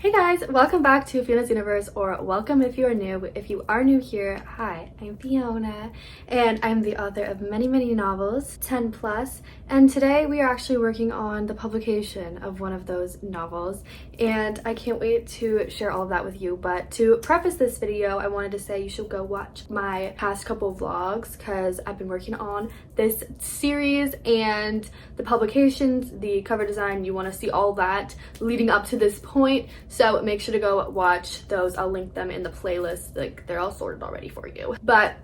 Hey guys, welcome back to Fiona's Universe, or welcome if you are new. If you are new here, hi, I'm Fiona, and I'm the author of many novels, 10 plus, and today we are actually working on the publication of one of those novels, and I can't wait to share all of that with you. But to preface this video, I wanted to say you should go watch my past couple vlogs, because I've been working on this series and the publications, the cover design. You want to see all that leading up to this point. So make sure to go watch those. I'll link them in the playlist. Like, they're all sorted already for you. But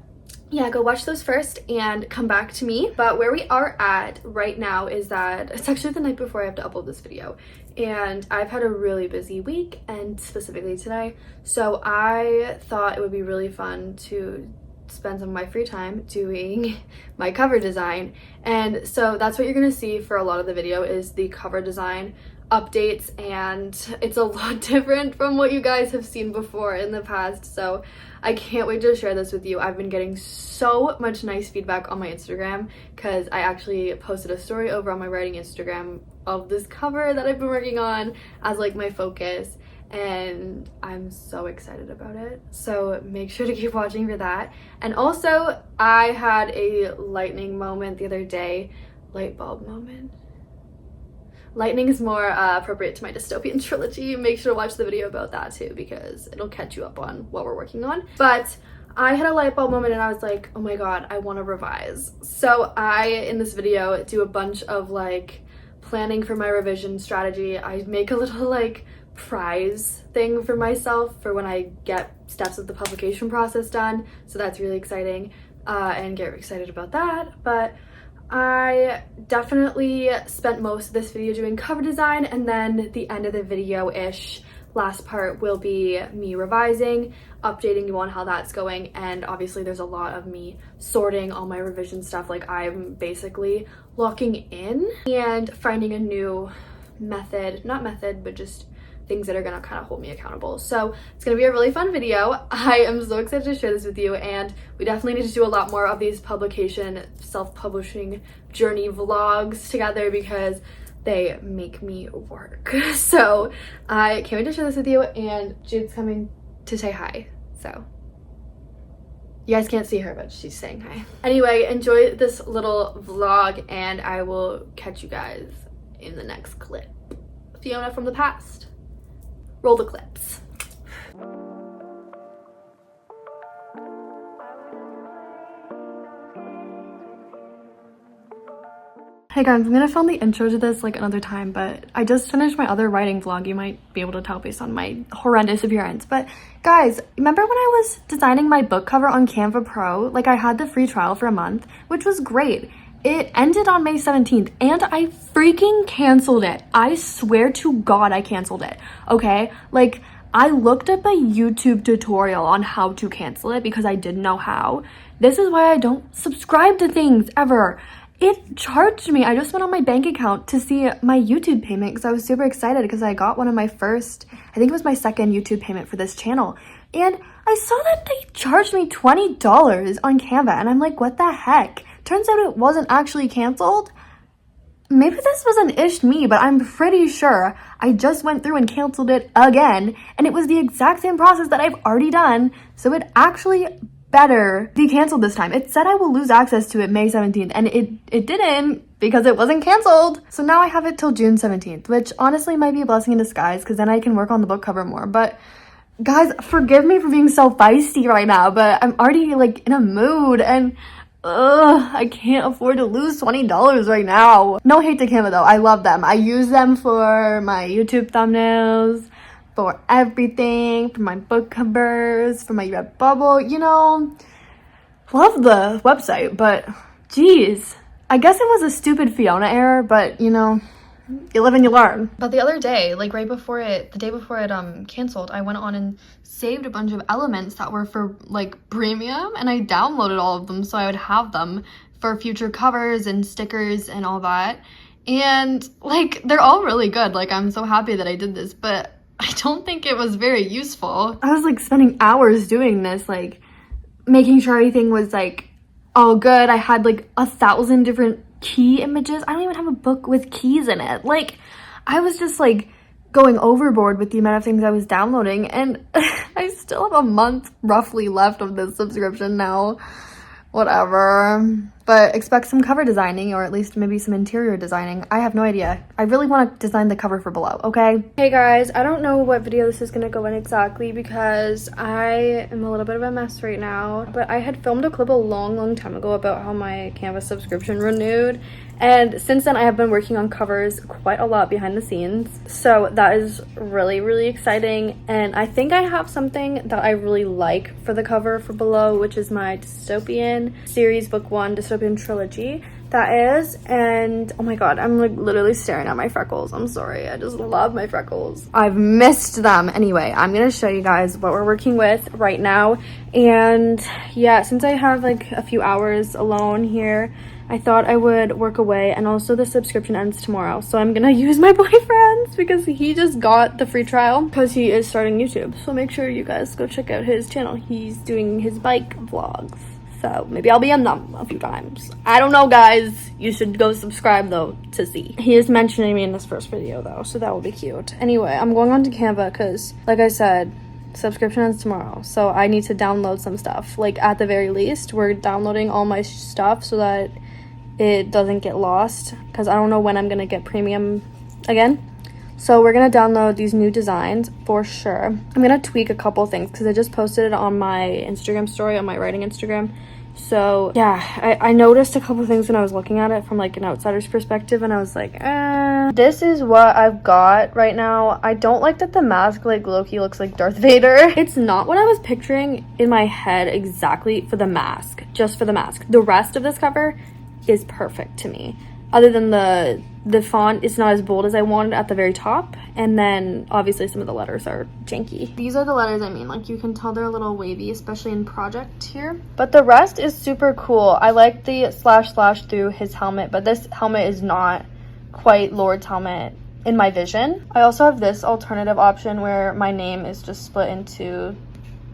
yeah, go watch those first and come back to me. But where we are at right now is that it's actually the night before I have to upload this video. And I've had a really busy week, and specifically today. So I thought it would be really fun to spend some of my free time doing my cover design. And so that's what you're gonna see for a lot of the video, is the cover design updates, and it's a lot different from what you guys have seen before in the past. So I can't wait to share this with you. I've been getting so much nice feedback on my Instagram, because I actually posted a story over on my writing Instagram of this cover that I've been working on as like my focus, and I'm so excited about it. So make sure to keep watching for that. And also, I had a lightning moment the other day. Light bulb moment. Lightning is more appropriate to my dystopian trilogy. Make sure to watch the video about that too, because it'll catch you up on what we're working on. But I had a light bulb moment, and I was like, oh my god, I want to revise. So I, in this video, do a bunch of like planning for my revision strategy. I make a little like prize thing for myself for when I get steps of the publication process done. So that's really exciting, and get excited about that. But I definitely spent most of this video doing cover design, and then the end of the video-ish last part will be me revising, updating you on how that's going. And obviously there's a lot of me sorting all my revision stuff. Like, I'm basically locking in and finding a new method, not method, but just things that are gonna kind of hold me accountable. So it's gonna be a really fun video. I am so excited to share this with you, and we definitely need to do a lot more of these publication, self-publishing journey vlogs together, because they make me work. So I can't wait to share this with you, and Jude's coming to say hi. So you guys can't see her, but she's saying hi. Anyway, enjoy this little vlog, and I will catch you guys in the next clip. Fiona from the past. Roll the clips. Hey guys, I'm gonna film the intro to this like another time, but I just finished my other writing vlog. You might be able to tell based on my horrendous appearance. But guys, remember when I was designing my book cover on Canva Pro? Like, I had the free trial for a month, which was great. It ended on May 17th, and I freaking canceled it. I swear to God I canceled it, okay? Like, I looked up a YouTube tutorial on how to cancel it because I didn't know how. This is why I don't subscribe to things ever. It charged me. I just went on my bank account to see my YouTube payment, because I was super excited because I got one of my first, I think it was my second YouTube payment for this channel. And I saw that they charged me $20 on Canva, and I'm like, what the heck? Turns out it wasn't actually canceled. Maybe this was an ish me, but I'm pretty sure I just went through and canceled it again, and it was the exact same process that I've already done, so it actually better be canceled this time. It said I will lose access to it May 17th, and it didn't, because it wasn't canceled. So now I have it till June 17th, which honestly might be a blessing in disguise, because then I can work on the book cover more. But guys, forgive me for being so feisty right now, but I'm already like in a mood, and I can't afford to lose $20 right now. No hate to Canva though, I love them. I use them for my YouTube thumbnails, for everything, for my book covers, for my Redbubble, you know. Love the website, but geez, I guess it was a stupid Fiona error, but you know, you live and you learn. But the other day, like right before it, the day before it canceled, I went on and saved a bunch of elements that were for like premium, and I downloaded all of them so I would have them for future covers and stickers and all that. And like, they're all really good. Like, I'm so happy that I did this, but I don't think it was very useful. I was like spending hours doing this, like making sure everything was like all good. I had like 1,000 different key images. I don't even have a book with keys in it. Like, I was just like going overboard with the amount of things I was downloading, and I still have a month roughly left of this subscription now. Whatever. But expect some cover designing, or at least maybe some interior designing. I have no idea. I really want to design the cover for Below, okay? Hey guys, I don't know what video this is gonna go in exactly because I am a little bit of a mess right now, but I had filmed a clip a long time ago about how my Canva subscription renewed, and since then I have been working on covers quite a lot behind the scenes, so that is really exciting. And I think I have something that I really like for the cover for Below, which is my dystopian series book 1 dystopian trilogy, that is. And oh my god, I'm like literally staring at my freckles. I'm sorry, I just love my freckles. I've missed them. Anyway, I'm gonna show you guys what we're working with right now. And yeah, since I have like a few hours alone here, I thought I would work away, and also the subscription ends tomorrow, so I'm gonna use my boyfriend's because he just got the free trial because he is starting YouTube. So make sure you guys go check out his channel. He's doing his bike vlogs, so maybe I'll be in them a few times. I don't know, guys. You should go subscribe though to see. He is mentioning me in this first video though, so that will be cute. Anyway, I'm going on to Canva because, like I said, subscription ends tomorrow, so I need to download some stuff. Like, at the very least, we're downloading all my stuff so that it doesn't get lost, because I don't know when I'm gonna get premium again. So we're gonna download these new designs for sure. I'm gonna tweak a couple things because I just posted it on my Instagram story, on my writing Instagram. So yeah, I noticed a couple things when I was looking at it from like an outsider's perspective, and I was like, this is what I've got right now. I don't like that the mask like low-key looks like Darth Vader. It's not what I was picturing in my head exactly for the mask, just for the mask. The rest of this cover is perfect to me, other than the font is not as bold as I wanted at the very top, and then obviously some of the letters are janky. These are the letters I mean, like you can tell they're a little wavy, especially in project here, but the rest is super cool. I like the slash through his helmet, but this helmet is not quite Lord's helmet in my vision. I also have this alternative option where my name is just split into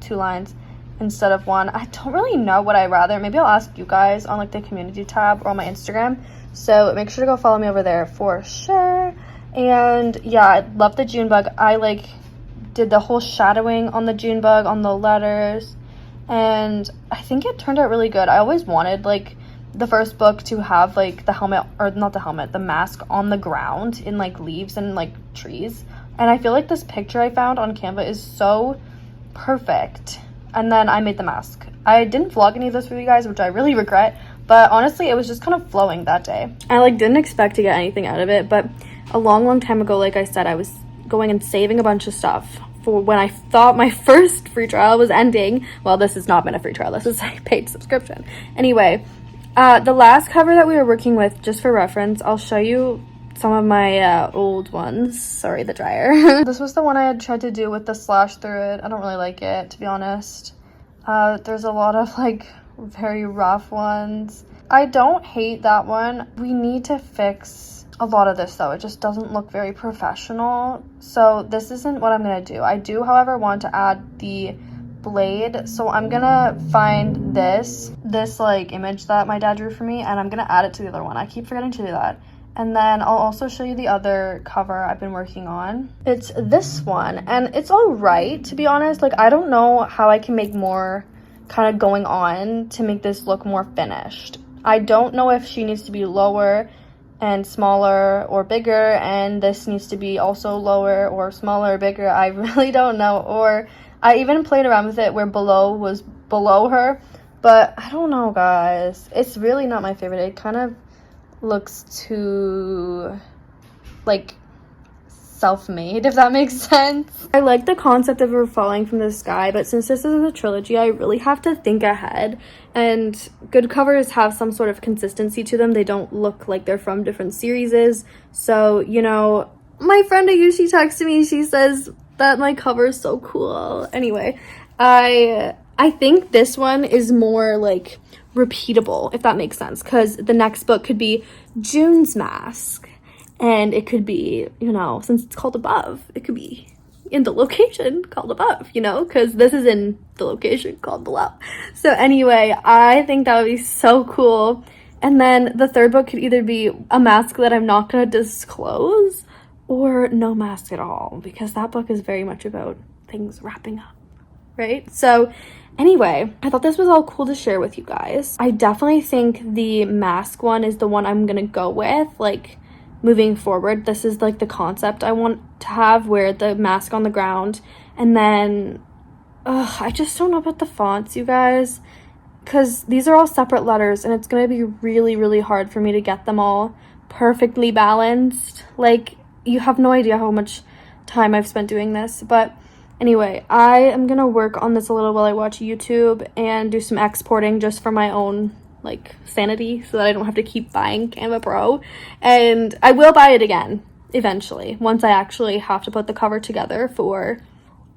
2 lines instead of 1. I don't really know what I'd rather. Maybe I'll ask you guys on like the community tab or on my Instagram, so make sure to go follow me over there for sure. And yeah, I love the June bug. I like did the whole shadowing on the June bug on the letters, and I think it turned out really good. I always wanted like the first book to have like the helmet, or not the helmet, the mask on the ground in like leaves and like trees, and I feel like this picture I found on Canva is so perfect. And then I made the mask. I didn't vlog any of this for you guys, which I really regret, but honestly, it was just kind of flowing that day. I like didn't expect to get anything out of it, but a long time ago, like I said, I was going and saving a bunch of stuff for when I thought my first free trial was ending. Well, this has not been a free trial, this is a paid subscription. Anyway, the last cover that we were working with, just for reference, I'll show you some of my old ones. Sorry, the dryer. This was the one I had tried to do with the slash through it. I don't really like it, to be honest. There's a lot of like very rough ones. I don't hate that one. We need to fix a lot of this though. It just doesn't look very professional, so this isn't what I'm gonna do. I do, however, want to add the blade, so I'm gonna find this like image that my dad drew for me, and I'm gonna add it to the other one. I keep forgetting to do that. And then I'll also show you the other cover I've been working on. It's this one, and it's all right, to be honest. Like, I don't know how I can make more kind of going on to make this look more finished. I don't know if she needs to be lower and smaller or bigger, and this needs to be also lower or smaller or bigger. I really don't know. Or I even played around with it where Below was below her, but I don't know, guys. It's really not my favorite. It kind of looks too like self-made, if that makes sense. I like the concept of her falling from the sky, but since this is a trilogy, I really have to think ahead, and good covers have some sort of consistency to them. They don't look like they're from different series. So, you know, my friend Ayushi texted me, she says that my cover is so cool. Anyway, I think this one is more like repeatable, if that makes sense, because the next book could be June's mask, and it could be, you know, since it's called Above, it could be in the location called Above, you know, because this is in the location called Below. So anyway, I think that would be so cool. And then the third book could either be a mask that I'm not going to disclose, or no mask at all, because that book is very much about things wrapping up, right? So anyway, I thought this was all cool to share with you guys. I definitely think the mask one is the one I'm gonna go with, like, moving forward. This is like the concept I want to have, where the mask on the ground, and then I just don't know about the fonts, you guys, because these are all separate letters and it's gonna be really hard for me to get them all perfectly balanced. Like, you have no idea how much time I've spent doing this. But anyway, I am gonna work on this a little while I watch YouTube and do some exporting just for my own, like, sanity, so that I don't have to keep buying Canva Pro. And I will buy it again eventually, once I actually have to put the cover together for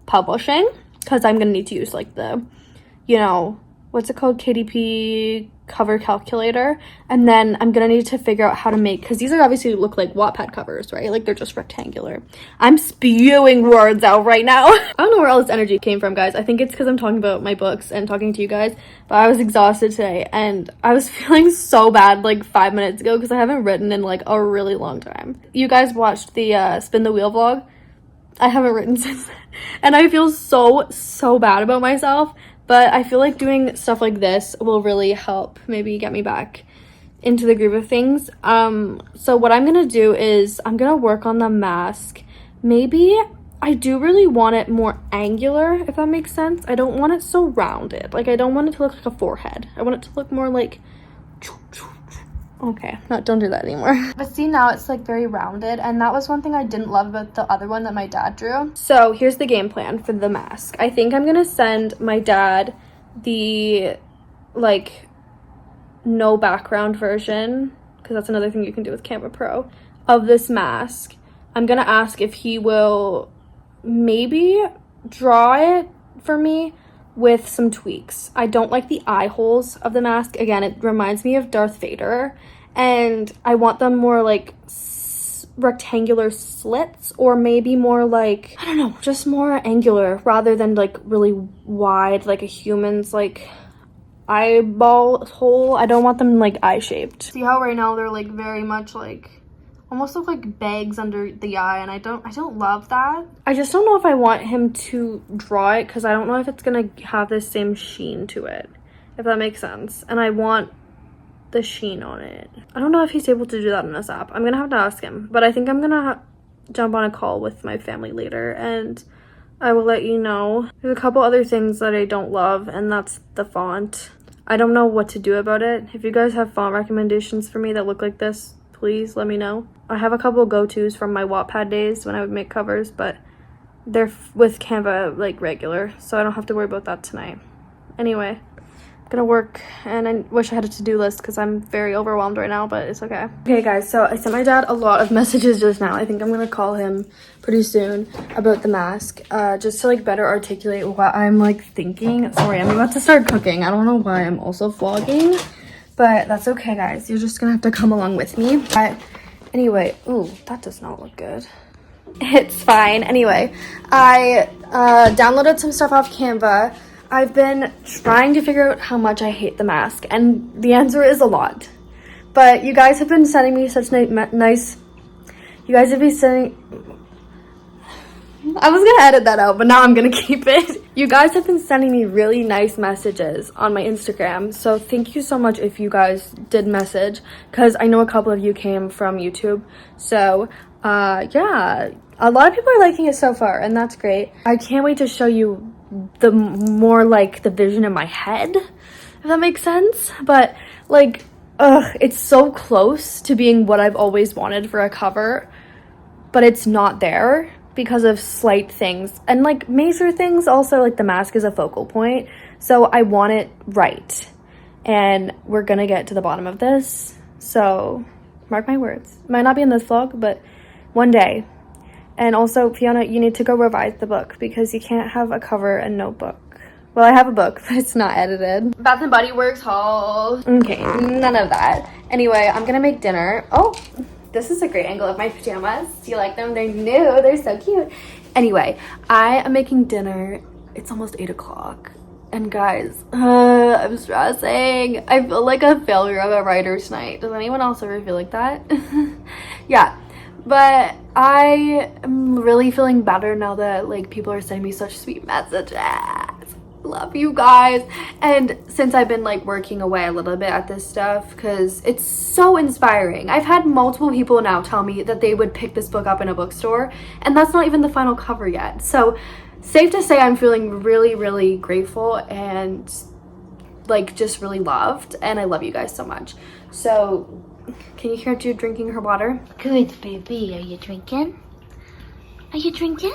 publishing, because I'm gonna need to use, like, the, you know, what's it called, KDP cover calculator. And then I'm gonna need to figure out how to make, because these are obviously look like Wattpad covers, right? Like, they're just rectangular. I'm spewing words out right now. I don't know where all this energy came from, guys. I think it's because I'm talking about my books and talking to you guys, but I was exhausted today and I was feeling so bad like 5 minutes ago, because I haven't written in like a really long time. You guys watched the spin the wheel vlog? I haven't written since then, and I feel so bad about myself. But I feel like doing stuff like this will really help maybe get me back into the groove of things. So what I'm gonna do is I'm gonna work on the mask. Maybe I do really want it more angular, if that makes sense. I don't want it so rounded. Like, I don't want it to look like a forehead. I want it to look more like, okay, don't do that anymore. But see, now it's like very rounded, and that was one thing I didn't love about the other one that my dad drew. So here's the game plan for the mask. I think I'm gonna send my dad the, like, no background version, because that's another thing you can do with Canva Pro, of this mask. I'm gonna ask if he will maybe draw it for me with some tweaks. I don't like the eye holes of the mask. Again, it reminds me of Darth Vader, and I want them more like rectangular slits, or maybe more like, I don't know, just more angular rather than like really wide like a human's like eyeball hole. I don't want them like eye shaped. See how right now they're like very much like almost look like bags under the eye, and I don't love that. I just don't know if I want him to draw it, because I don't know if it's gonna have the same sheen to it, if that makes sense. And I want the sheen on it. I don't know if he's able to do that in this app. I'm gonna have to ask him, but I think I'm gonna jump on a call with my family later and I will let you know. There's a couple other things that I don't love, and that's the font. I don't know what to do about it. If you guys have font recommendations for me that look like this, please let me know. I have a couple go-tos from my Wattpad days when I would make covers, but they're with Canva like regular, so I don't have to worry about that tonight. Anyway, I'm gonna work, and I wish I had a to-do list because I'm very overwhelmed right now, but it's okay. Okay guys, so I sent my dad a lot of messages just now. I think I'm gonna call him pretty soon about the mask, just to like better articulate what I'm like thinking. Sorry, I'm about to start cooking. I don't know why I'm also vlogging, but that's okay guys. You're just gonna have to come along with me. But anyway, ooh, that does not look good. It's fine. Anyway, I downloaded some stuff off Canva. I've been trying to figure out how much I hate the mask, and the answer is a lot. But you guys have been sending me such nice, you guys have been sending, I was gonna edit that out, but now I'm gonna keep it. You guys have been sending me really nice messages on my Instagram, so thank you so much if you guys did message, because I know a couple of you came from YouTube. So yeah, a lot of people are liking it so far, and that's great. I can't wait to show you the more like the vision in my head, if that makes sense. But like, it's so close to being what I've always wanted for a cover, but it's not there because of slight things, and like major things also, like the mask is a focal point, so I want it right, and we're gonna get to the bottom of this. So mark my words, it might not be in this vlog, but one day. And also, Fiona, you need to go revise the book, because you can't have a cover and no book. Well, I have a book, but it's not edited. Bath and Body Works haul. Okay, none of that. Anyway, I'm gonna make dinner. Oh, this is a great angle of my pajamas. Do you like them? They're new. They're so cute. Anyway, I am making dinner. It's almost 8 o'clock. And guys, I'm stressing. I feel like a failure of a writer's night. Does anyone else ever feel like that? Yeah. But I am really feeling better now that like people are sending me such sweet messages. Love you guys. And since I've been like working away a little bit at this stuff, because it's so inspiring. I've had multiple people now tell me that they would pick this book up in a bookstore, and that's not even the final cover yet. So safe to say I'm feeling really, really grateful and like just really loved, and I love you guys so much. So can you hear Jude drinking her water? Good, baby. Are you drinking? Are you drinking?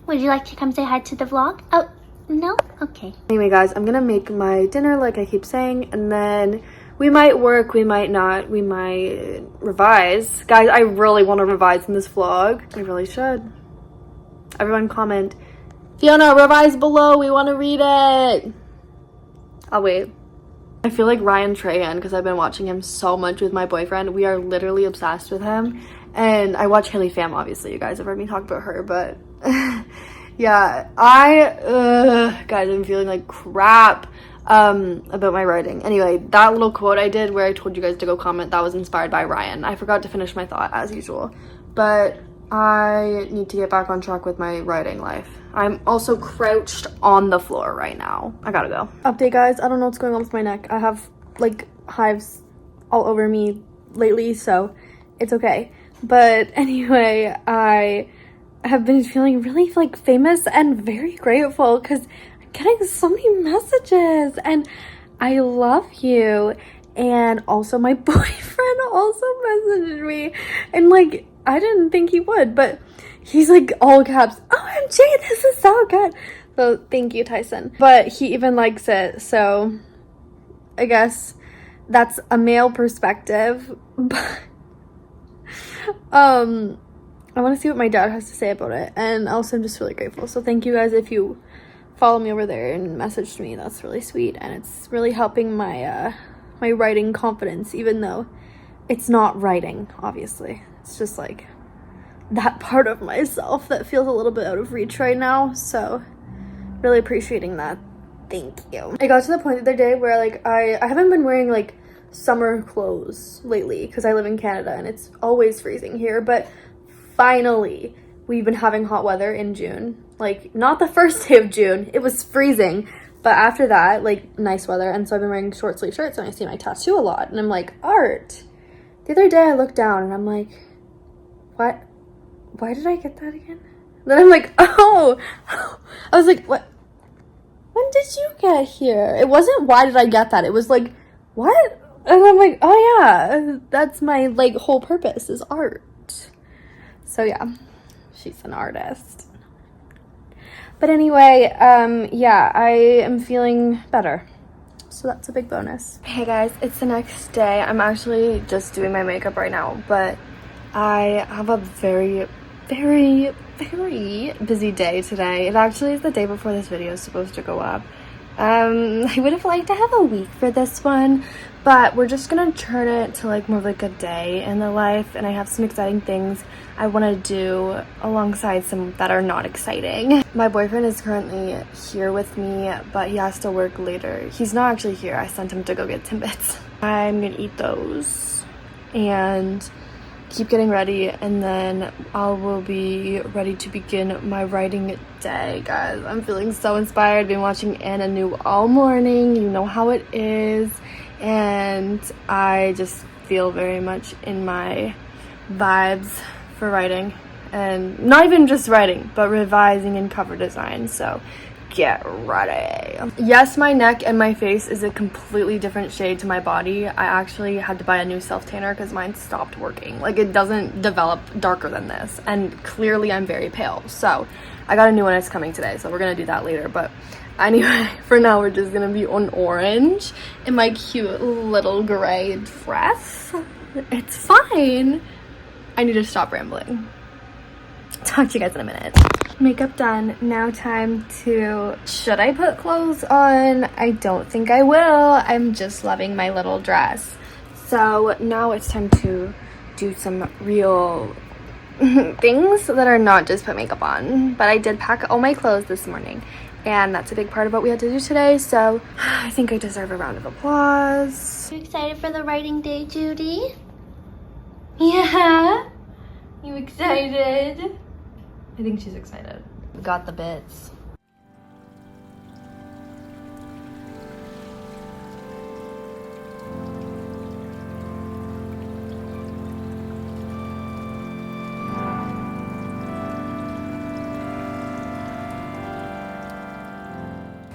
Would you like to come say hi to the vlog? Oh, no? Okay. Anyway, guys, I'm gonna make my dinner like I keep saying, and then we might work, we might not, we might revise. Guys, I really want to revise in this vlog. I really should. Everyone comment, Fiona, revise below, we want to read it. I'll wait. I feel like Ryan Trahan because I've been watching him so much with my boyfriend. We are literally obsessed with him. And I watch Haley Pham, obviously. You guys have heard me talk about her, but yeah, guys, I'm feeling like crap about my writing. Anyway, that little quote I did where I told you guys to go comment, that was inspired by Ryan. I forgot to finish my thought as usual, but I need to get back on track with my writing life. I'm also crouched on the floor right now. I gotta go. Update, guys. I don't know what's going on with my neck. I have like hives all over me lately, so it's okay. But anyway, I have been feeling really like famous and very grateful because I'm getting so many messages and I love you. And also my boyfriend also messaged me, and like I didn't think he would, but he's like all caps, OMG, this is so good. So thank you, Tyson. But he even likes it, so I guess that's a male perspective. But I want to see what my dad has to say about it, and also I'm just really grateful. So thank you guys if you follow me over there and messaged me. That's really sweet, and it's really helping my my writing confidence, even though it's not writing, obviously. It's just like that part of myself that feels a little bit out of reach right now. So really appreciating that. Thank you. I got to the point the other day where like I haven't been wearing like summer clothes lately because I live in Canada and it's always freezing here, but finally we've been having hot weather in June. Like not the first day of June, it was freezing, but after that like nice weather. And so I've been wearing short sleeve shirts and I see my tattoo a lot and I'm like, art. The other day I looked down and I'm like, what? Why did I get that again? Then I'm like, oh, I was like, what? When did you get here? It wasn't why did I get that? It was like, what? And I'm like, oh yeah, that's my like whole purpose is art. So yeah, she's an artist. But anyway, yeah, I am feeling better. So that's a big bonus. Hey guys, it's the next day. I'm actually just doing my makeup right now, but I have a very, very, very busy day today. It actually is the day before this video is supposed to go up. I would have liked to have a week for this one, but we're just gonna turn it to like more of like a day in the life, and I have some exciting things I want to do alongside some that are not exciting. My boyfriend is currently here with me, but he has to work later. He's not actually here. I sent him to go get Timbits. I'm gonna eat those and keep getting ready, and then I will be ready to begin my writing day, guys. I'm feeling so inspired. Been watching Anna New all morning. You know how it is. And I just feel very much in my vibes for writing, and not even just writing, but revising and cover design. So get ready. Yes, my neck and my face is a completely different shade to my body. I actually had to buy a new self tanner because mine stopped working. Like it doesn't develop darker than this, and clearly I'm very pale. So I got a new one that's coming today, so we're gonna do that later. But anyway, for now we're just gonna be on orange in my cute little gray dress. It's fine. I need to stop rambling. Talk to you guys in a minute. Makeup done. Now time to, should I put clothes on? I don't think I will. I'm just loving my little dress. So now it's time to do some real things that are not just put makeup on. But I did pack all my clothes this morning, and that's a big part of what we had to do today. So I think I deserve a round of applause. You excited for the writing day, Judy? Yeah. You excited? I think she's excited. We got the bits.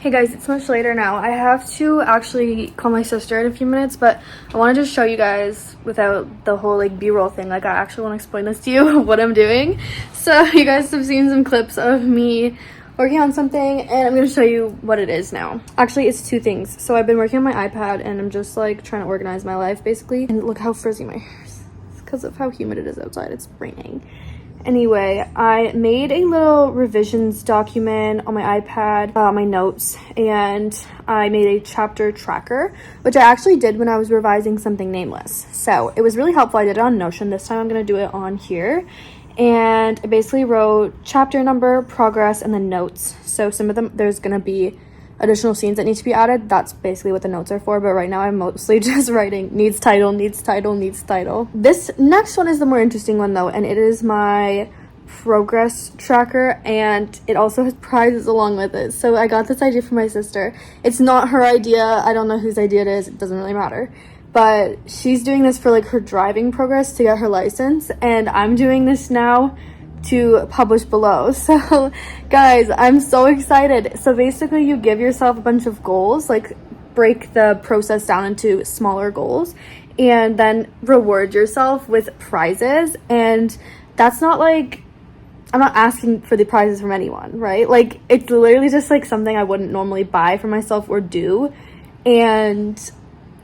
Hey guys, it's much later now. I have to actually call my sister in a few minutes, but I want to just show you guys without the whole like b-roll thing. Like I actually want to explain this to you, what I'm doing. So you guys have seen some clips of me working on something, and I'm going to show you what it is now. Actually, it's two things. So I've been working on my iPad, and I'm just like trying to organize my life basically. And look how frizzy my hair is. It's because of how humid it is outside. It's raining. Anyway, I made a little revisions document on my iPad, my notes, and I made a chapter tracker, which I actually did when I was revising something nameless. So it was really helpful. I did it on Notion. This time I'm going to do it on here. And I basically wrote chapter number, progress, and then notes. So some of them, there's going to be additional scenes that need to be added. That's basically what the notes are for, but right now I'm mostly just writing needs title, needs title, needs title. This next one is the more interesting one though, and it is my progress tracker, and it also has prizes along with it. So I got this idea from my sister. It's not her idea. I don't know whose idea it is. It doesn't really matter. But she's doing this for like her driving progress to get her license, and I'm doing this now to publish below. So guys, I'm so excited. So basically you give yourself a bunch of goals, like break the process down into smaller goals, and then reward yourself with prizes. And that's not like, I'm not asking for the prizes from anyone, right? Like it's literally just like something I wouldn't normally buy for myself or do, and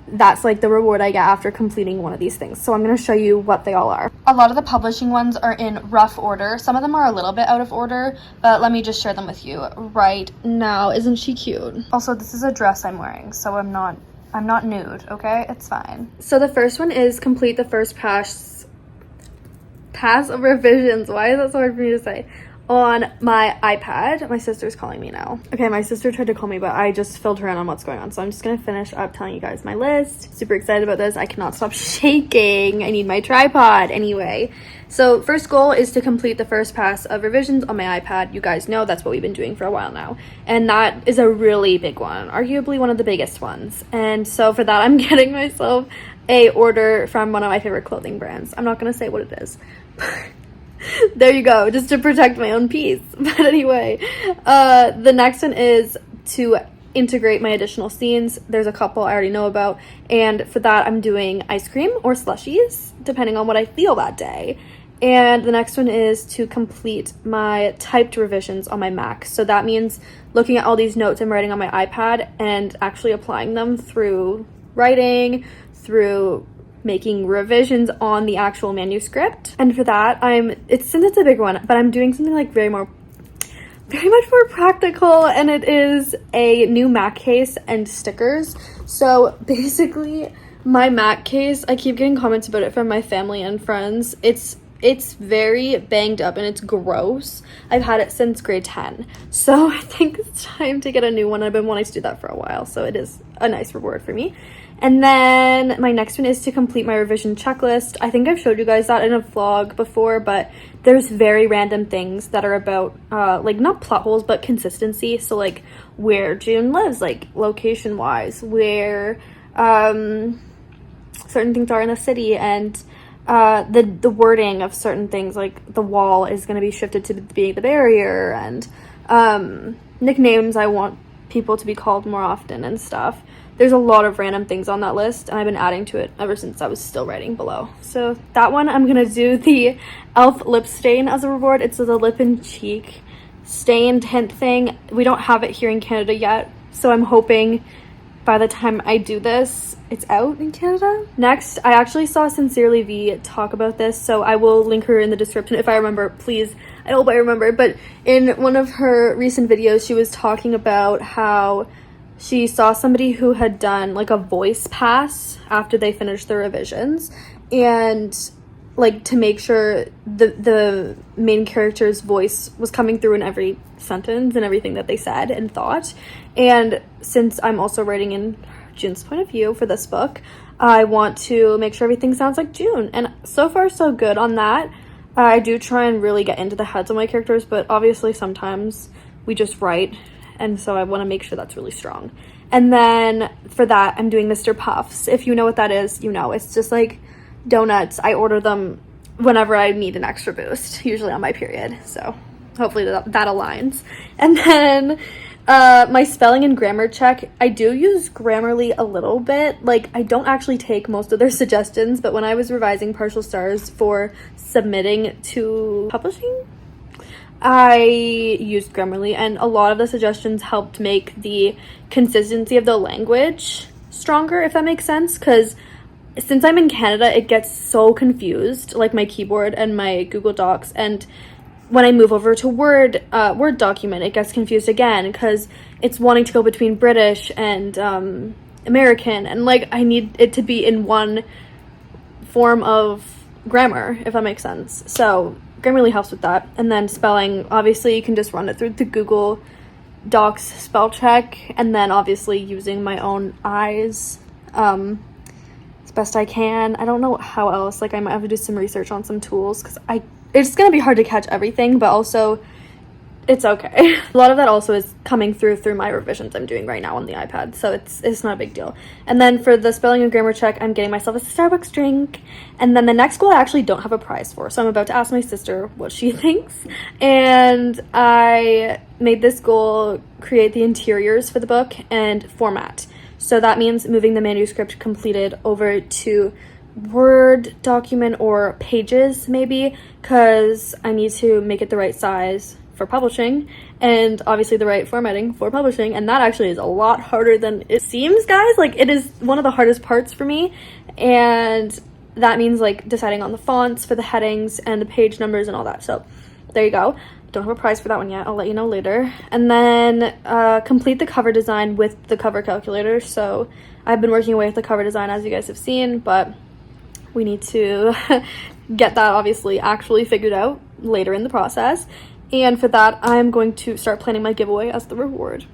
that's like the reward I get after completing one of these things. So I'm going to show you what they all are. A lot of the publishing ones are in rough order. Some of them are a little bit out of order, but let me just share them with you right now. Isn't she cute? Also, this is a dress I'm wearing, so I'm not nude, okay? It's fine. So the first one is complete the first pass of revisions. Why is that so hard for me to say? On my iPad. My sister's calling me now. Okay, my sister tried to call me, but I just filled her in on what's going on. So I'm just gonna finish up telling you guys my list. Super excited about this. I cannot stop shaking. I need my tripod. Anyway, so first goal is to complete the first pass of revisions on my iPad. You guys know that's what we've been doing for a while now. And that is a really big one, arguably one of the biggest ones. And so for that, I'm getting myself a order from one of my favorite clothing brands. I'm not gonna say what it is. There you go, just to protect my own peace. But anyway, the next one is to integrate my additional scenes. There's a couple I already know about, and for that I'm doing ice cream or slushies, depending on what I feel that day. And the next one is to complete my typed revisions on my Mac. So that means looking at all these notes I'm writing on my iPad and actually applying them through writing, through making revisions on the actual manuscript. And for that, since it's a big one, but I'm doing something like very much more practical, and it is a new Mac case and stickers. So basically my Mac case, I keep getting comments about it from my family and friends. It's very banged up and it's gross. I've had it since grade 10. So I think it's time to get a new one. I've been wanting to do that for a while, so it is a nice reward for me. And then my next one is to complete my revision checklist. I think I've showed you guys that in a vlog before, but there's very random things that are about, like not plot holes, but consistency. So like where June lives, like location wise, where certain things are in the city, and the wording of certain things, like the wall is going to be shifted to be the barrier, and nicknames I want people to be called more often and stuff. There's a lot of random things on that list, and I've been adding to it ever since I was still writing below. So that one, I'm gonna do the e.l.f. lip stain as a reward. It's the lip and cheek stain tint thing. We don't have it here in Canada yet, so I'm hoping by the time I do this, it's out in Canada. Next, I actually saw Sincerely V talk about this, so I will link her in the description if I remember, please. I hope I remember, but in one of her recent videos, she was talking about how she saw somebody who had done like a voice pass after they finished their revisions, and like to make sure the main character's voice was coming through in every sentence and everything that they said and thought. And since I'm also writing in June's point of view for this book, I want to make sure everything sounds like June, and so far so good on that. I do try and really get into the heads of my characters, but obviously sometimes we just write, and so I want to make sure that's really strong. And then for that, I'm doing Mr. Puffs. If you know what that is, you know. It's just like donuts. I order them whenever I need an extra boost, usually on my period, so hopefully that aligns. And then my spelling and grammar check, I do use Grammarly a little bit. Like, I don't actually take most of their suggestions, but when I was revising partial stars for submitting to publishing, I used Grammarly, and a lot of the suggestions helped make the consistency of the language stronger, if that makes sense, because since I'm in Canada, it gets so confused, like my keyboard and my Google Docs, and when I move over to Word document, it gets confused again because it's wanting to go between British and American, and like I need it to be in one form of grammar, if that makes sense. So Grammarly helps with that. And then spelling, obviously you can just run it through the Google Docs spell check, and then obviously using my own eyes as best I can. I don't know how else, like I might have to do some research on some tools because it's gonna be hard to catch everything, but also it's okay. A lot of that also is coming through my revisions I'm doing right now on the iPad, so it's not a big deal. And then for the spelling and grammar check, I'm getting myself a Starbucks drink. And then the next goal I actually don't have a prize for, so I'm about to ask my sister what she thinks. And I made this goal, create the interiors for the book and format. So that means moving the manuscript completed over to Word document or Pages maybe, because I need to make it the right size for publishing and obviously the right formatting for publishing, and that actually is a lot harder than it seems, guys. Like, it is one of the hardest parts for me, and that means like deciding on the fonts for the headings and the page numbers and all that. So there you go. Don't have a prize for that one yet, I'll let you know later. And then complete the cover design with the cover calculator. So I've been working away with the cover design, as you guys have seen, but we need to get that obviously actually figured out later in the process. And for that, I'm going to start planning my giveaway as the reward.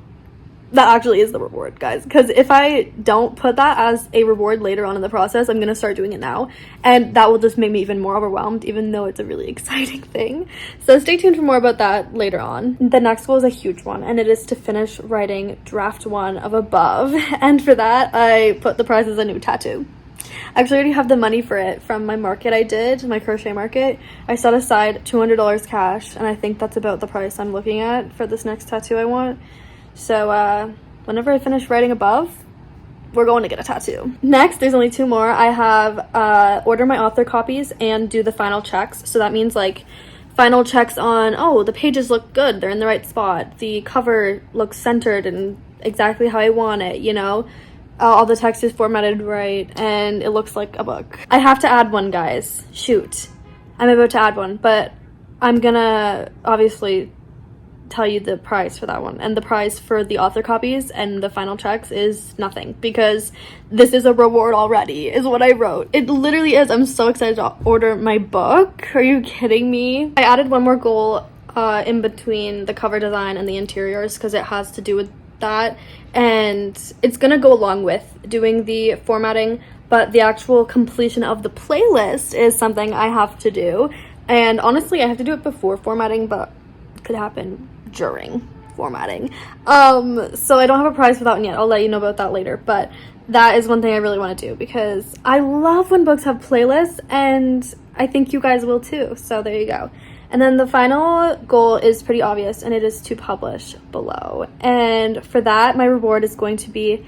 That actually is the reward, guys, because if I don't put that as a reward later on in the process, I'm going to start doing it now, and that will just make me even more overwhelmed, even though it's a really exciting thing. So stay tuned for more about that later on. The next goal is a huge one, and it is to finish writing draft 1 of Above, and for that, I put the prize as a new tattoo. I actually already have the money for it from my market I did, my crochet market. I set aside $200 cash, and I think that's about the price I'm looking at for this next tattoo I want. So whenever I finish writing Above, we're going to get a tattoo. Next, there's only 2 more. I have order my author copies and do the final checks. So that means like final checks on, oh, the pages look good, they're in the right spot, the cover looks centered and exactly how I want it, you know? All the text is formatted right, and it looks like a book. I have to add one, guys. Shoot. I'm about to add one, but I'm gonna obviously tell you the price for that one. And the price for the author copies and the final checks is nothing, because this is a reward already, is what I wrote. It literally is. I'm so excited to order my book. Are you kidding me? I added one more goal in between the cover design and the interiors, because it has to do with that, and it's gonna go along with doing the formatting, but the actual completion of the playlist is something I have to do. And honestly, I have to do it before formatting, but it could happen during formatting. So I don't have a prize for that one yet. I'll let you know about that later, but that is one thing I really want to do, because I love when books have playlists, and I think you guys will too. So there you go. And then the final goal is pretty obvious, and it is to publish below. And for that, my reward is going to be,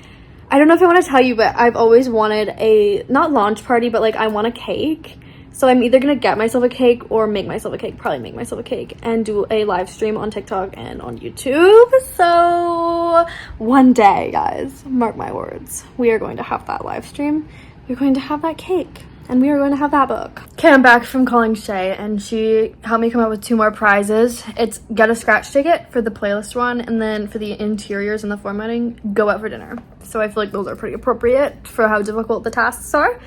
I don't know if I want to tell you, but I've always wanted a, not launch party, but like I want a cake. So I'm either going to get myself a cake or make myself a cake, probably make myself a cake, and do a live stream on TikTok and on YouTube. So one day, guys, mark my words, we are going to have that live stream. We're going to have that cake. And we are going to have that book. Okay, I'm back from calling Shay, and she helped me come up with 2 more prizes. It's get a scratch ticket for the playlist one, and then for the interiors and the formatting, go out for dinner. So I feel like those are pretty appropriate for how difficult the tasks are.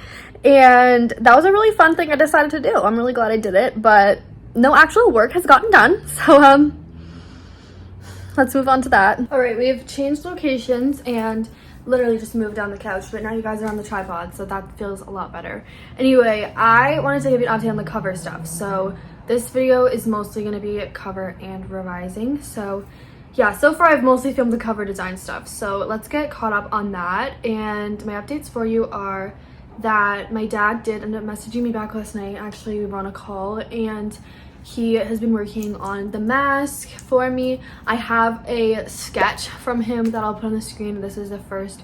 And that was a really fun thing I decided to do. I'm really glad I did it, but no actual work has gotten done. So let's move on to that. All right, we've changed locations and literally just moved down the couch, but now you guys are on the tripod, so that feels a lot better. Anyway, I wanted to give you an update on the cover stuff. So this video is mostly going to be cover and revising. So yeah, so far I've mostly filmed the cover design stuff, so let's get caught up on that. And my updates for you are that my dad did end up messaging me back last night. Actually, we were on a call, and he has been working on the mask for me. I have a sketch from him that I'll put on the screen. This is the first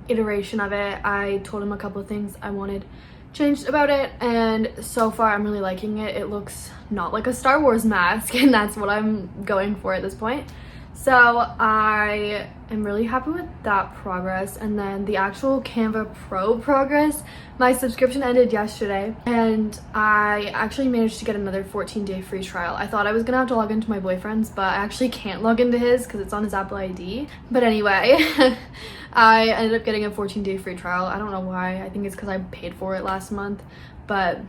iteration of it. I told him a couple of things I wanted changed about it, and so far I'm really liking it. It looks not like a Star Wars mask, and that's what I'm going for at this point. So I am really happy with that progress. And then the actual Canva Pro progress, my subscription ended yesterday, and I actually managed to get another 14-day free trial. I thought I was gonna have to log into my boyfriend's, but I actually can't log into his because it's on his Apple ID. But anyway, I ended up getting a 14-day free trial. I don't know why. I think it's because I paid for it last month, but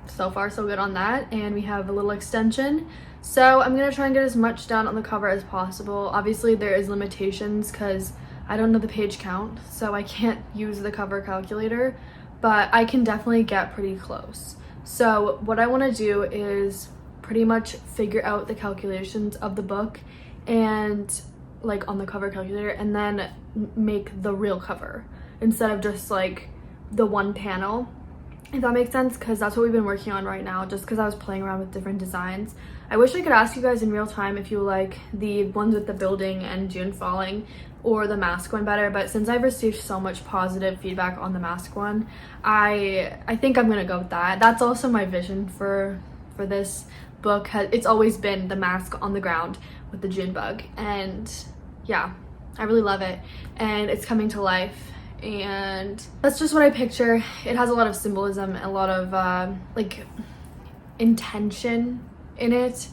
so far so good on that. And we have a little extension. So I'm gonna try and get as much done on the cover as possible. Obviously there is limitations because I don't know the page count, so I can't use the cover calculator, but I can definitely get pretty close. So what I want to do is pretty much figure out the calculations of the book and like on the cover calculator, and then make the real cover instead of just like the one panel, if that makes sense, because that's what we've been working on right now, just because I was playing around with different designs. I wish I could ask you guys in real time if you like the ones with the building and June falling or the mask one better, but since I've received so much positive feedback on the mask one, I think I'm gonna go with that. That's also my vision for this book. It's always been the mask on the ground with the June bug, and yeah, I really love it, and it's coming to life. And that's just what I picture. It has a lot of symbolism, a lot of like intention in it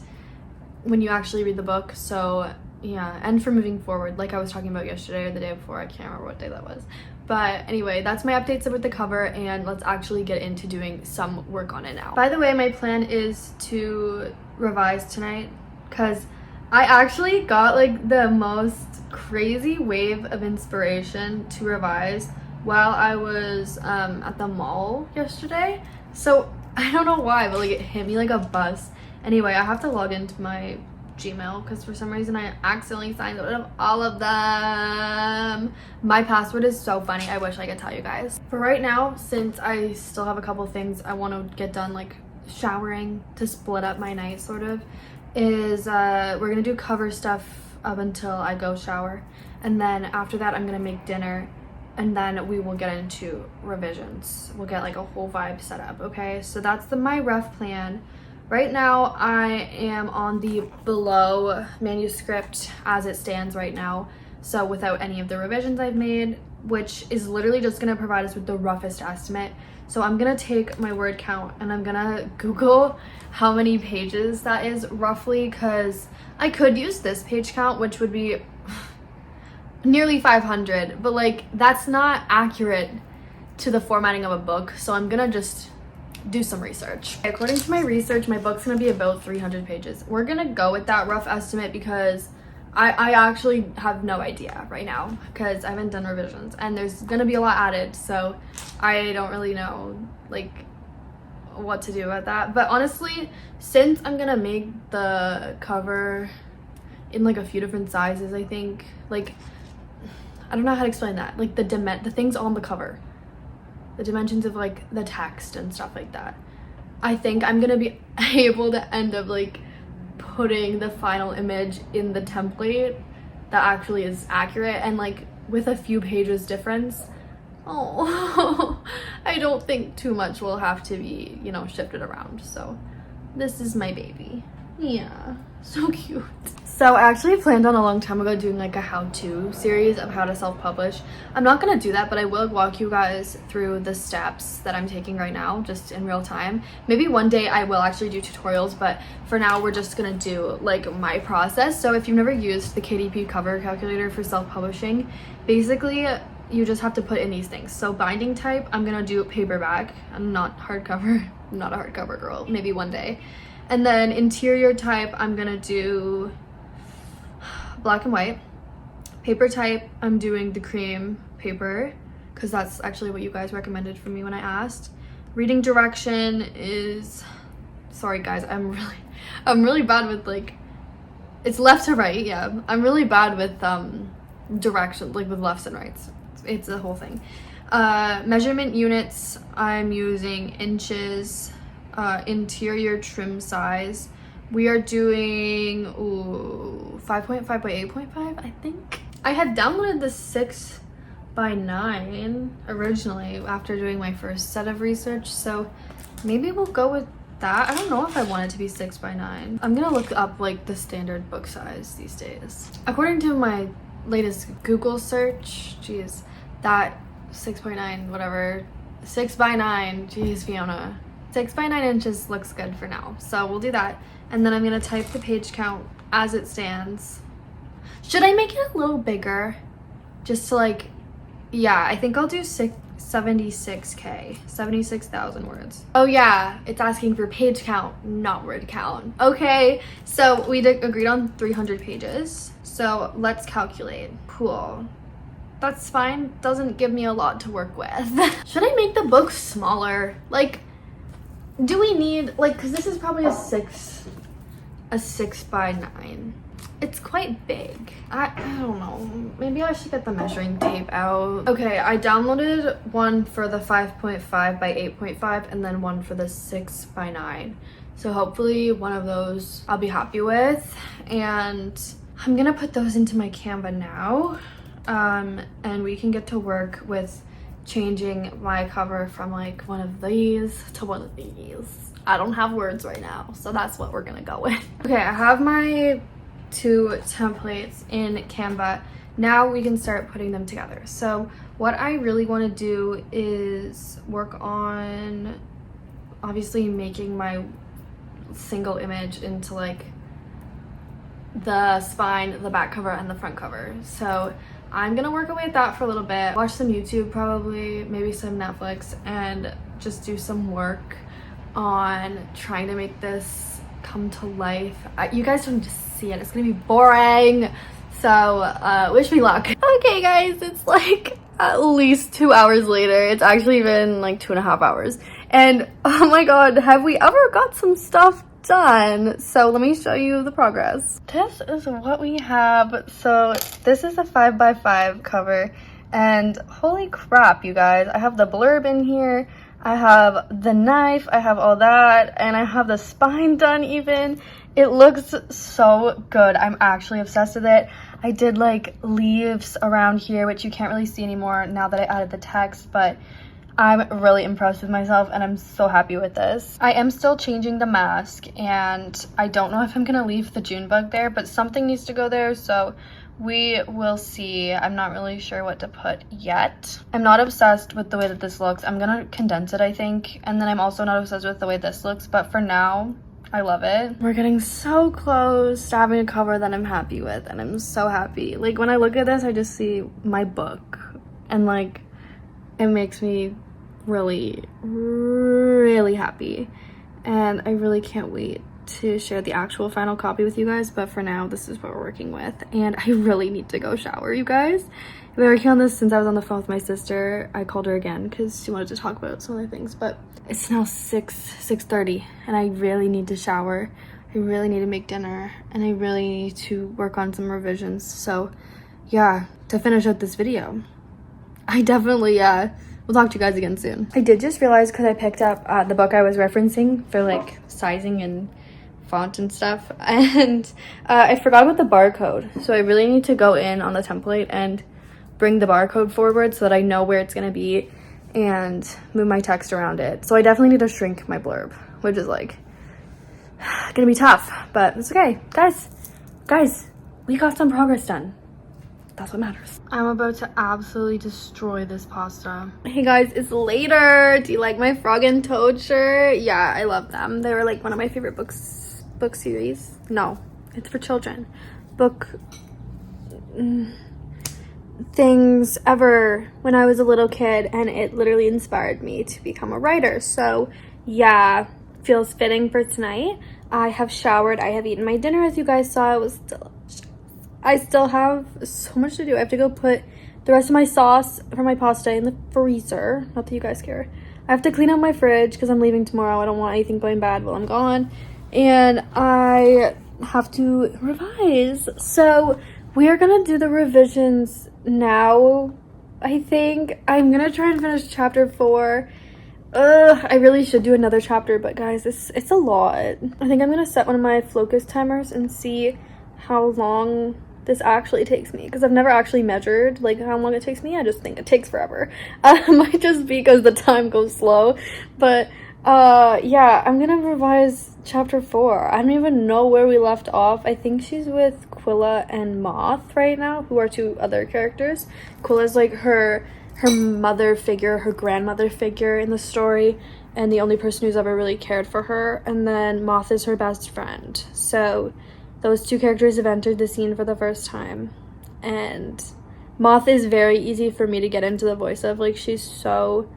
when you actually read the book. So yeah, and for moving forward, like I was talking about yesterday or the day before, I can't remember what day that was. But anyway, that's my updates with the cover, and let's actually get into doing some work on it now. By the way, my plan is to revise tonight because I actually got like the most crazy wave of inspiration to revise while I was at the mall yesterday. So I don't know why, but like it hit me like a bus. Anyway, I have to log into my Gmail because for some reason I accidentally signed out of all of them. My password is so funny. I wish I could tell you guys. For right now, since I still have a couple things I want to get done, like showering to split up my night sort of, is we're gonna do cover stuff up until I go shower, and then after that I'm gonna make dinner, and then we will get into revisions. We'll get like a whole vibe set up. Okay, so that's my rough plan. Right now I am on the below manuscript as it stands right now, so without any of the revisions I've made, which is literally just gonna provide us with the roughest estimate. So I'm gonna take my word count and I'm gonna Google how many pages that is roughly, because I could use this page count, which would be nearly 500, but like that's not accurate to the formatting of a book. So I'm gonna just do some research. According to my research, my book's gonna be about 300 pages. We're gonna go with that rough estimate because I actually have no idea right now because I haven't done revisions, and there's gonna be a lot added, so I don't really know like what to do about that. But honestly, since I'm gonna make the cover in like a few different sizes, I think, like, I don't know how to explain that, like the things on the cover, the dimensions of like the text and stuff like that, I think I'm gonna be able to end up like putting the final image in the template that actually is accurate, and like with a few pages difference. Oh, I don't think too much will have to be, you know, shifted around. So this is my baby. Yeah, so cute. So I actually planned on a long time ago doing like a how-to series of how to self-publish. I'm not gonna do that, but I will walk you guys through the steps that I'm taking right now, just in real time. Maybe one day I will actually do tutorials, but for now we're just gonna do like my process. So if you've never used the KDP cover calculator for self-publishing, basically you just have to put in these things. So binding type, I'm gonna do paperback. I'm not hardcover. I'm not a hardcover girl, maybe one day. And then interior type, I'm gonna do black and white. Paper type, I'm doing the cream paper because that's actually what you guys recommended for me when I asked. Reading direction is sorry guys, I'm really bad with like, it's left to right, yeah. I'm really bad with direction, like with lefts and rights. It's the whole thing. Measurement units, I'm using inches. Interior trim size, we are doing 5.5 by 8.5, I think. I had downloaded the 6 by 9 originally after doing my first set of research, so maybe we'll go with that. I don't know if I want it to be 6 by 9. I'm gonna look up like the standard book size these days. According to my latest Google search, geez, that 6.9 whatever, 6 by 9, geez Fiona, 6 by 9 inches looks good for now, so we'll do that. And then I'm gonna type the page count as it stands. Should I make it a little bigger? Just to like, yeah, I think I'll do 76k, 76,000 words. Oh yeah, it's asking for page count, not word count. Okay, so we agreed on 300 pages. So let's calculate. Cool. That's fine, doesn't give me a lot to work with. Should I make the book smaller? Like, do we need, like, because this is probably a 6 by 9. It's quite big. I don't know. Maybe I should get the measuring tape out. Okay, I downloaded one for the 5.5 by 8.5 and then one for the 6 by 9. So hopefully one of those I'll be happy with. And I'm gonna put those into my Canva now. And we can get to work with changing my cover from like one of these to one of these. I don't have words right now, so that's what we're gonna go with. Okay, I have my 2 templates in Canva. Now we can start putting them together. So what I really want to do is work on obviously making my single image into like the spine, the back cover, and the front cover. So I'm gonna work away at that for a little bit, watch some YouTube probably, maybe some Netflix, and just do some work on trying to make this come to life. You guys don't just see it, it's gonna be boring, so wish me luck. Okay guys, it's like at least 2 hours later. It's actually been like 2.5 hours, and oh my god, have we ever got some stuff done? So let me show you the progress. This is what we have. So this is a 5 by 5 cover, and holy crap you guys, I have the blurb in here, I have the knife, I have all that, and I have the spine done even. It looks so good. I'm actually obsessed with it. I did like leaves around here, which you can't really see anymore now that I added the text, but I'm really impressed with myself and I'm so happy with this. I am still changing the mask, and I don't know if I'm gonna leave the June bug there, but something needs to go there, so we will see. I'm not really sure what to put yet. I'm not obsessed with the way that this looks. I'm gonna condense it, I think, and then I'm also not obsessed with the way this looks, but for now, I love it. We're getting so close to having a cover that I'm happy with, and I'm so happy. Like, when I look at this, I just see my book, and like, it makes me really, really happy, and I really can't wait to share the actual final copy with you guys. But for now, this is what we're working with, and I really need to go shower, you guys. I've been working on this since I was on the phone with my sister. I called her again because she wanted to talk about some other things, but it's now 6:30 and I really need to shower. I really need to make dinner, and I really need to work on some revisions. So yeah, to finish out this video, I definitely we'll talk to you guys again soon. I did just realize, because I picked up the book I was referencing for like sizing and font and stuff, and I forgot about the barcode. So I really need to go in on the template and bring the barcode forward so that I know where it's gonna be and move my text around it. So I definitely need to shrink my blurb, which is like gonna be tough, but it's okay. Guys, we got some progress done. That's what matters. I'm about to absolutely destroy this pasta. Hey guys, it's later. Do you like my frog and toad shirt? Yeah, I love them. They were like one of my favorite book series. No, it's for children. Book things ever when I was a little kid, and it literally inspired me to become a writer. So yeah, feels fitting for tonight. I have showered, I have eaten my dinner, as you guys saw. It was delicious. I still have so much to do. I have to go put the rest of my sauce for my pasta in the freezer. Not that you guys care. I have to clean out my fridge because I'm leaving tomorrow. I don't want anything going bad while I'm gone. And I have to revise. So we are going to do the revisions now. I think I'm going to try and finish chapter 4. I really should do another chapter, but guys, it's a lot. I think I'm going to set one of my focus timers and see how long this actually takes me, because I've never actually measured like how long it takes me. I just think it takes forever. Might just be because the time goes slow, but yeah, I'm gonna revise chapter 4. I don't even know where we left off. I think she's with Quilla and Moth right now, who are 2 other characters. Quilla's like her mother figure, her grandmother figure in the story, and the only person who's ever really cared for her, and then Moth is her best friend. So those 2 characters have entered the scene for the first time, and Moth is very easy for me to get into the voice of. Like, she's so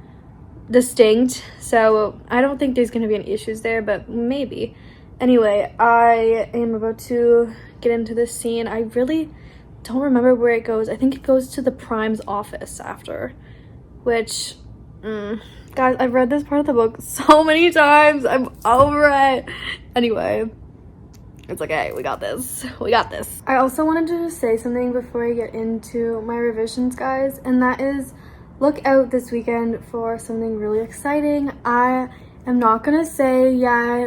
distinct, so I don't think there's going to be any issues there, but maybe. Anyway, I am about to get into this scene. I really don't remember where it goes. I think it goes to the Prime's office after, which, guys, I've read this part of the book so many times. I'm over it. Anyway, it's okay, we got this. We got this. I also wanted to just say something before I get into my revisions, guys, and that is, look out this weekend for something really exciting. I am not gonna say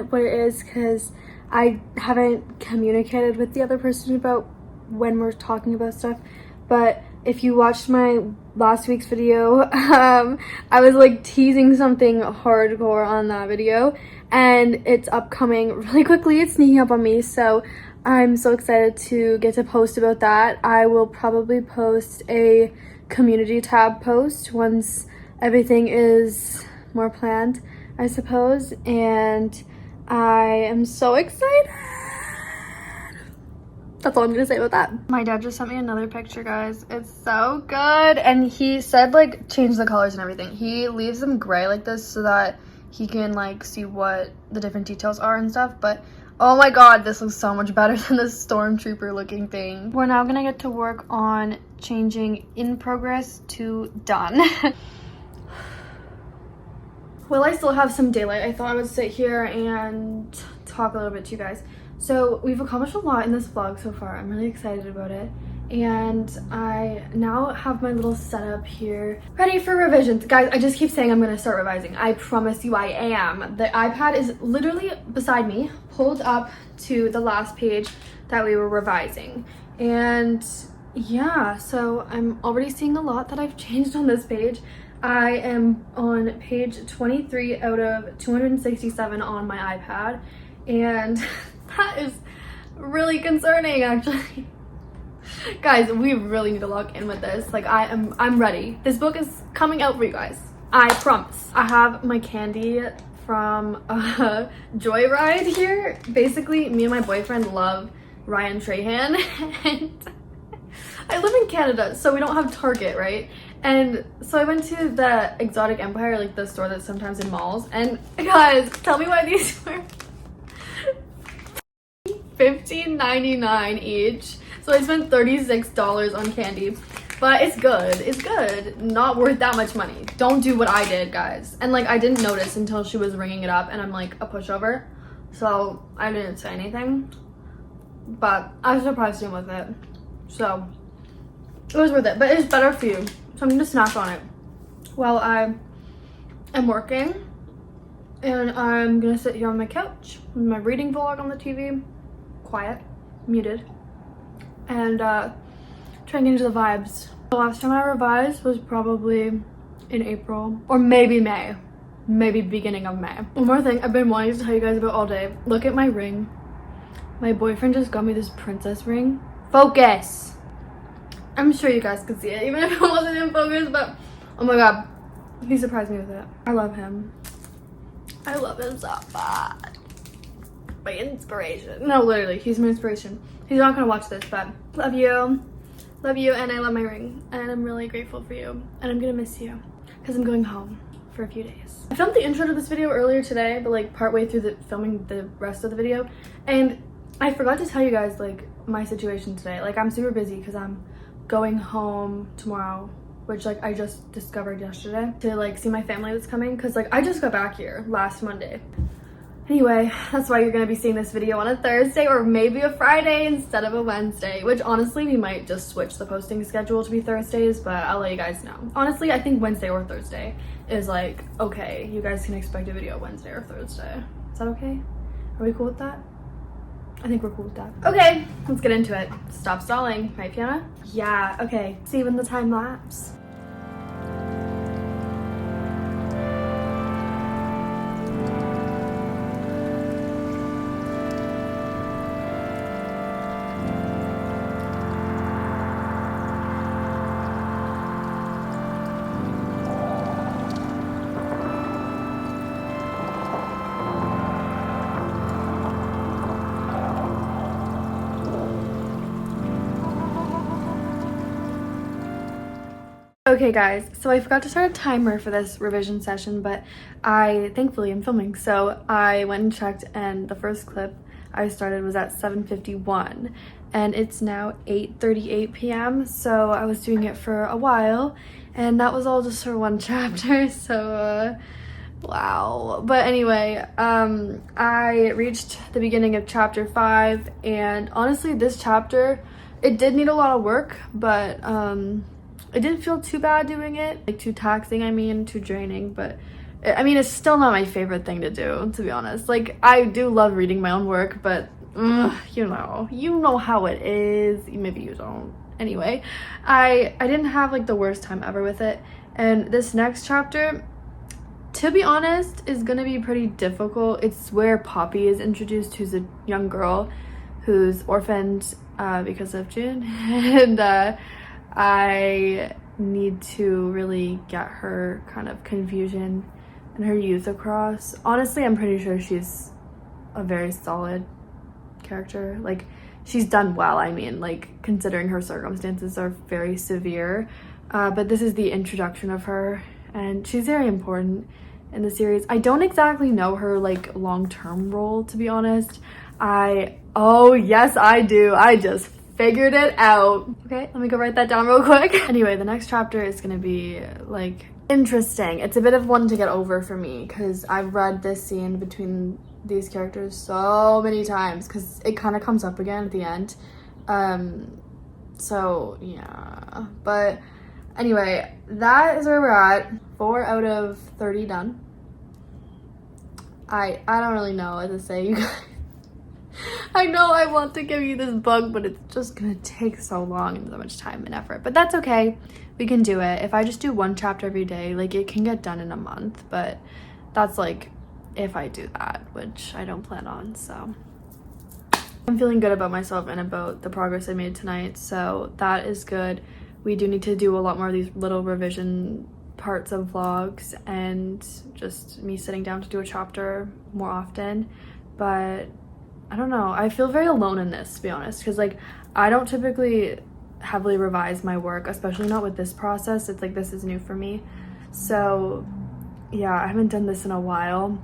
what it is because I haven't communicated with the other person about when we're talking about stuff, but if you watched my last week's video, I was like teasing something hardcore on that video, and it's upcoming really quickly. It's sneaking up on me, so I'm so excited to get to post about that. I will probably post a community tab post once everything is more planned, I suppose, and I am so excited. That's all I'm gonna say about that. My dad just sent me another picture, guys. It's so good. And he said, like, change the colors and everything. He leaves them gray like this so that he can, like, see what the different details are and stuff. But, oh my god, this looks so much better than this stormtrooper looking thing. We're now gonna get to work on changing in progress to done. Well, I still have some daylight. I thought I would sit here and talk a little bit to you guys. So we've accomplished a lot in this vlog so far. I'm really excited about it. And I now have my little setup here ready for revisions. Guys, I just keep saying I'm gonna start revising. I promise you I am. The iPad is literally beside me, pulled up to the last page that we were revising. And yeah, so I'm already seeing a lot that I've changed on this page. I am on page 23 out of 267 on my iPad. And that is really concerning, actually. Guys, we really need to lock in with this. Like, I'm ready. This book is coming out for you guys. I promise. I have my candy from Joyride here. Basically, me and my boyfriend love Ryan Trahan, and I live in Canada, so we don't have Target, right? And so I went to the Exotic Empire, like the store that's sometimes in malls, and guys, tell me why these were $15.99 each. So I spent $36 on candy, but it's good. It's good. Not worth that much money. Don't do what I did, guys. And like, I didn't notice until she was ringing it up, and I'm like a pushover, so I didn't say anything. But I surprised him with it, so it was worth it. But it's better for you, so I'm gonna snack on it while I am working, and I'm gonna sit here on my couch with my reading vlog on the TV, quiet, muted, and try and get into the vibes. The last time I revised was probably in April, or maybe May, maybe beginning of May. One more thing I've been wanting to tell you guys about all day. Look at my ring. My boyfriend just got me this princess ring. Focus! I'm sure you guys could see it, even if it wasn't in focus, but oh my god, he surprised me with it. I love him. I love him so much. My inspiration. No, literally, he's my inspiration. He's not gonna watch this, but love you. Love you, and I love my ring. And I'm really grateful for you. And I'm gonna miss you, because I'm going home for a few days. I filmed the intro to this video earlier today, but like partway through the filming the rest of the video. And I forgot to tell you guys like my situation today. Like, I'm super busy because I'm going home tomorrow which like I just discovered yesterday, to like see my family that's coming, because like I just got back here last Monday. Anyway, that's why you're gonna be seeing this video on a Thursday or maybe a Friday instead of a Wednesday, which honestly we might just switch the posting schedule to be Thursdays, but I'll let you guys know. Honestly, I think Wednesday or Thursday is like, okay, you guys can expect a video Wednesday or Thursday. Is that okay? Are we cool with that? I think we're cool with that. Okay, let's get into it. Stop stalling, right, Fiona? Yeah, okay. See when the time lapse. Okay guys, so I forgot to start a timer for this revision session, but I thankfully am filming, so I went and checked, and the first clip I started was at 7:51 and it's now 8:38 p.m. so I was doing it for a while, and that was all just for one chapter, so wow. But anyway, I reached the beginning of chapter 5, and honestly this chapter, it did need a lot of work, but it didn't feel too bad doing it, like too taxing, I mean, too draining, but I mean, it's still not my favorite thing to do, to be honest. Like, I do love reading my own work, but you know how it is. Maybe you don't. Anyway, I didn't have like the worst time ever with it, and this next chapter, to be honest, is gonna be pretty difficult. It's where Poppy is introduced, who's a young girl who's orphaned because of June, and I need to really get her kind of confusion and her youth across. Honestly, I'm pretty sure she's a very solid character. Like, she's done well, I mean, like, considering her circumstances are very severe. But this is the introduction of her, and she's very important in the series. I don't exactly know her, like, long-term role, to be honest. Oh, yes, I do. I just figured it out. Okay, let me go write that down real quick. Anyway, the next chapter is gonna be like interesting. It's a bit of one to get over for me, because I've read this scene between these characters so many times, because it kind of comes up again at the end. So yeah, but anyway, that is where we're at. 4 out of 30 done. I don't really know what to say, you guys. I know I want to give you this book, but it's just gonna take so long and so much time and effort, but that's okay. We can do it. If I just do one chapter every day, like, it can get done in a month, but that's like if I do that, which I don't plan on. So I'm feeling good about myself and about the progress I made tonight, so that is good. We do need to do a lot more of these little revision parts of vlogs and just me sitting down to do a chapter more often, but I don't know, I feel very alone in this, to be honest, because like I don't typically heavily revise my work, especially not with this process. It's like, this is new for me, so yeah, I haven't done this in a while,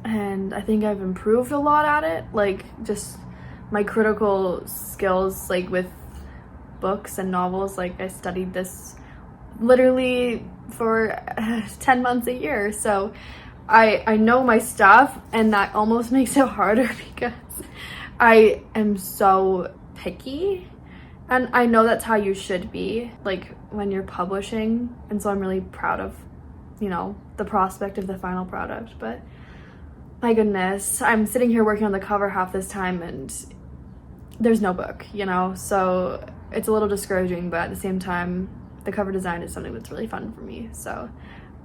and I think I've improved a lot at it, like just my critical skills, like with books and novels. Like, I studied this literally for 10 months a year, so I know my stuff, and that almost makes it harder because I am so picky, and I know that's how you should be, like, when you're publishing, and so I'm really proud of, you know, the prospect of the final product. But my goodness, I'm sitting here working on the cover half this time, and there's no book, you know, so it's a little discouraging, but at the same time, the cover design is something that's really fun for me, so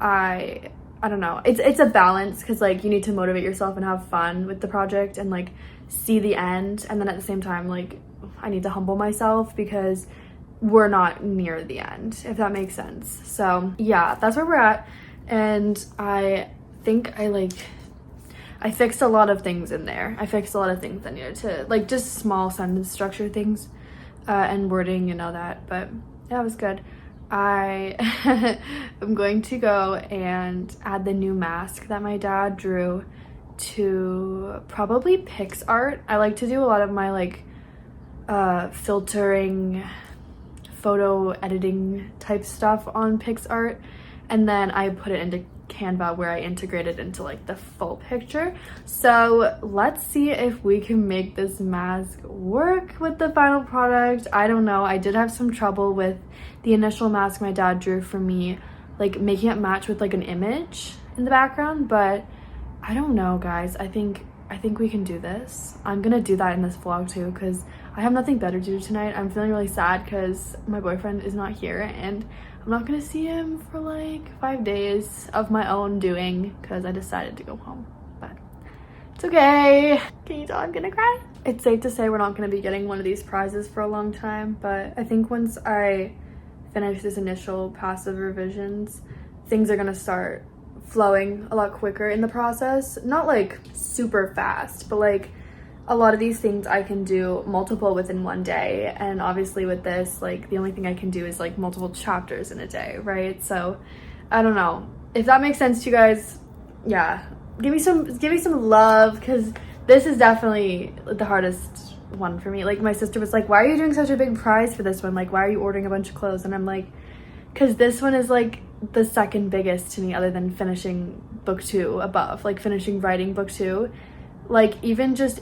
I don't know, it's a balance, because like you need to motivate yourself and have fun with the project and like see the end, and then at the same time, like, I need to humble myself because we're not near the end, if that makes sense. So yeah, that's where we're at, and I think I fixed a lot of things in there. I fixed a lot of things that needed to, like, just small sentence structure things and wording, you know, that, but yeah, it was good. I am going to go and add the new mask that my dad drew to probably PixArt. I like to do a lot of my like filtering photo editing type stuff on PixArt, and then I put it into Canva where I integrate it into like the full picture. So let's see if we can make this mask work with the final product. I don't know. I did have some trouble with the initial mask my dad drew for me, like making it match with like an image in the background, but I don't know, guys. I think we can do this. I'm gonna do that in this vlog too because I have nothing better to do tonight. I'm feeling really sad because my boyfriend is not here and I'm not gonna see him for like 5 days of my own doing because I decided to go home, but it's okay. Can you tell I'm gonna cry? It's safe to say we're not gonna be getting one of these prizes for a long time, but I think once I finish this initial passive revisions, things are gonna start flowing a lot quicker in the process. Not like super fast, but like a lot of these things I can do multiple within one day, and obviously with this, like the only thing I can do is like multiple chapters in a day, right? So I don't know if that makes sense to you guys. Yeah, give me some love because this is definitely the hardest one for me. Like my sister was like, why are you doing such a big prize for this one? Like, why are you ordering a bunch of clothes? And I'm like, because this one is like the second biggest to me other than finishing book 2 above, like finishing writing book 2. Like even just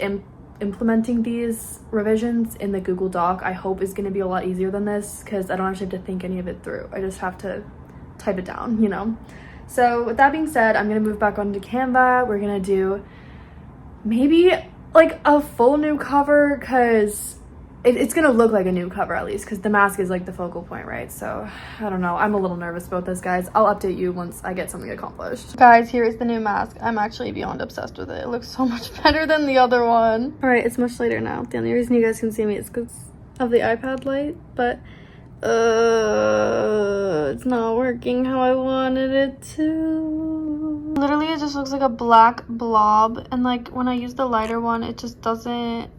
implementing these revisions in the Google Doc, I hope is going to be a lot easier than this because I don't actually have to think any of it through. I just have to type it down, you know? So with that being said, I'm going to move back onto Canva. We're going to do maybe like a full new cover because it's gonna look like a new cover at least because the mask is like the focal point, right? So I don't know, I'm a little nervous about this, guys. I'll update you once I get something accomplished. Guys, here is the new mask. I'm actually beyond obsessed with it. It looks so much better than the other one. All right, it's much later now. The only reason you guys can see me is because of the iPad light, but it's not working how I wanted it to. Literally it just looks like a black blob, and like when I use the lighter one it just doesn't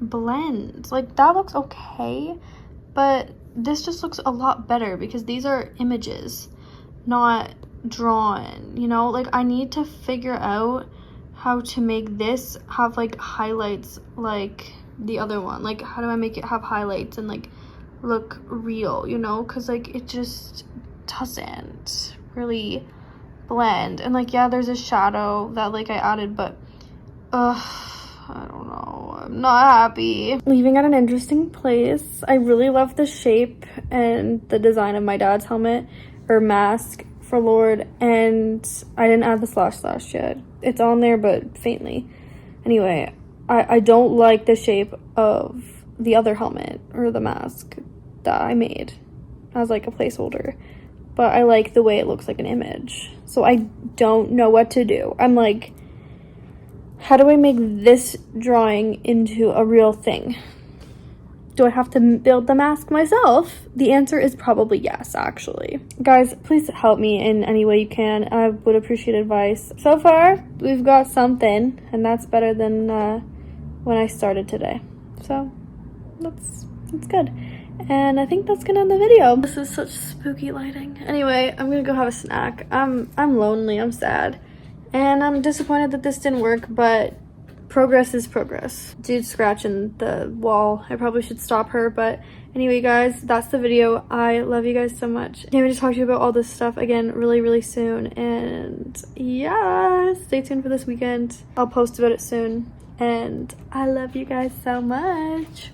blend. Like that looks okay, but this just looks a lot better because these are images, not drawn, you know? Like I need to figure out how to make this have like highlights like the other one. Like how do I make it have highlights and like look real, you know? Because like it just doesn't really blend. And like yeah, there's a shadow that like I added, but I don't know, I'm not happy. Leaving at an interesting place. I really love the shape and the design of my dad's helmet or mask for Lord, and I didn't add the slash yet. It's on there but faintly. Anyway, I don't like the shape of the other helmet or the mask that I made as like a placeholder, but I like the way it looks like an image. So I don't know what to do. I'm like, how do I make this drawing into a real thing? Do I have to build the mask myself? The answer is probably yes, actually. Guys, please help me in any way you can. I would appreciate advice. So far, we've got something, and that's better than when I started today. So, that's good. And I think that's gonna end the video. This is such spooky lighting. Anyway, I'm gonna go have a snack. I'm lonely, I'm sad. And I'm disappointed that this didn't work, but progress is progress. Dude scratching the wall. I probably should stop her, but anyway, guys, that's the video. I love you guys so much. Can't wait to talk to you about all this stuff again really soon. And yeah, stay tuned for this weekend. I'll post about it soon. And I love you guys so much.